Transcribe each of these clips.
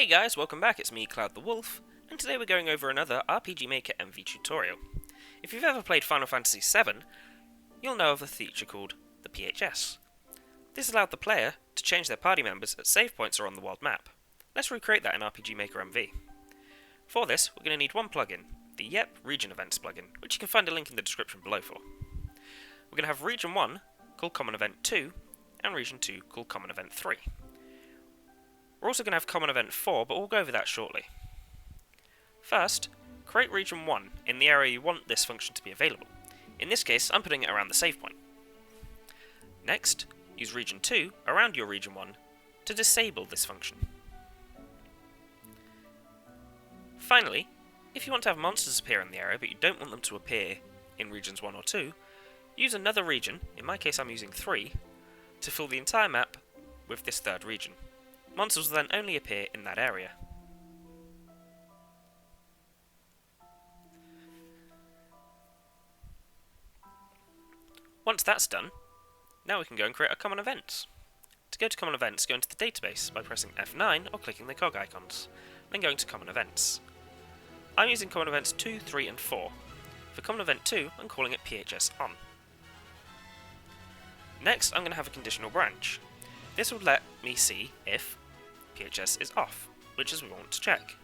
Hey guys, welcome back, it's me, CloudTheWolf, and today we're going over another RPG Maker MV tutorial. If you've ever played Final Fantasy VII, you'll know of a feature called the PHS. This allowed the player to change their party members at save points or on the world map. Let's recreate that in RPG Maker MV. For this, we're going to need one plugin, the Yep Region Events plugin, which you can find a link in the description below for. We're going to have Region 1, called Common Event 2, and Region 2, called Common Event 3. We're also going to have Common Event 4, but we'll go over that shortly. First, create Region 1 in the area you want this function to be available. In this case, I'm putting it around the save point. Next, use Region 2 around your Region 1 to disable this function. Finally, if you want to have monsters appear in the area but you don't want them to appear in Regions 1 or 2, use another region, in my case I'm using 3, to fill the entire map with this third region. Monsters will then only appear in that area. Once that's done, now we can go and create our common events. To go to common events, go into the database by pressing F9 or clicking the cog icons, then going to common events. I'm using common events 2, 3 and 4. For common event 2, I'm calling it PHS on. Next, I'm going to have a conditional branch. This will let me see if PHS is off, which is what we want to check.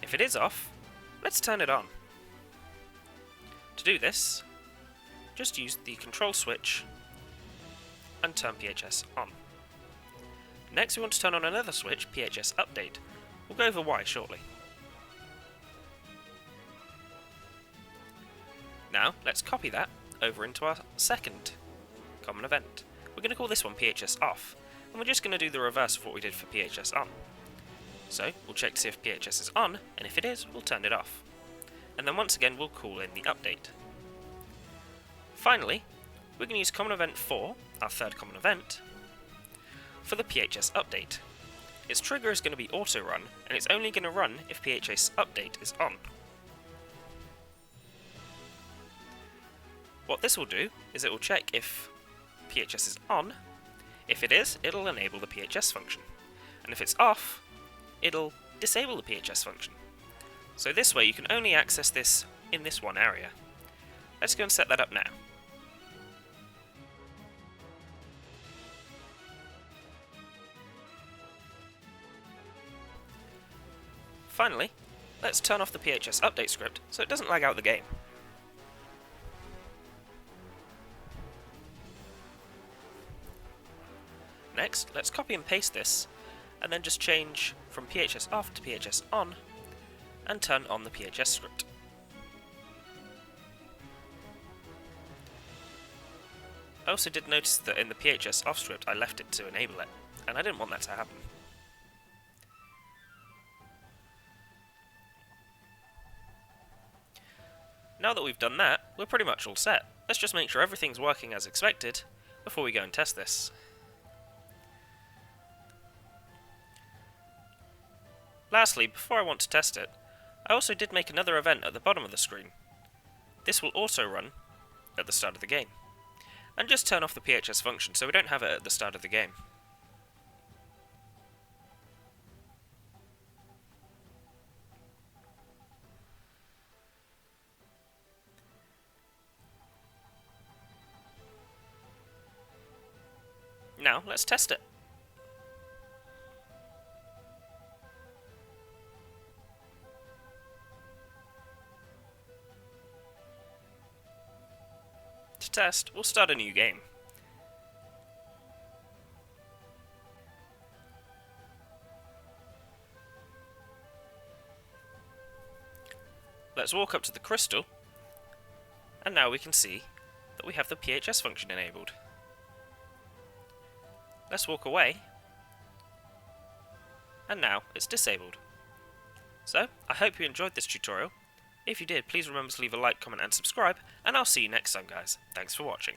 If it is off, let's turn it on. To do this, just use the control switch and turn PHS on. Next we want to turn on another switch, PHS update. We'll go over why shortly. Now let's copy that over into our second common event. We're going to call this one PHS off, and we're just going to do the reverse of what we did for PHS on. So we'll check to see if PHS is on, and if it is, we'll turn it off. And then once again we'll call in the update. Finally, we're going to use common event 4, our third common event, for the PHS update. Its trigger is going to be auto run, and it's only going to run if PHS update is on. What this will do is it will check if PHS is on. If it is, it'll enable the PHS function, and if it's off, it'll disable the PHS function. So this way you can only access this in this one area. Let's go and set that up now. Finally, let's turn off the PHS update script so it doesn't lag out the game. Next, let's copy and paste this, and then just change from PHS off to PHS on, and turn on the PHS script. I also did notice that in the PHS off script I left it to enable it, and I didn't want that to happen. Now that we've done that, we're pretty much all set. Let's just make sure everything's working as expected before we go and test this. Lastly, before I want to test it, I also did make another event at the bottom of the screen. This will also run at the start of the game. And just turn off the PHS function so we don't have it at the start of the game. Now, let's test it. To test, we'll start a new game. Let's walk up to the crystal, and now we can see that we have the PHS function enabled. Let's walk away, and now it's disabled. So, I hope you enjoyed this tutorial. If you did, please remember to leave a like, comment and subscribe, and I'll see you next time guys. Thanks for watching.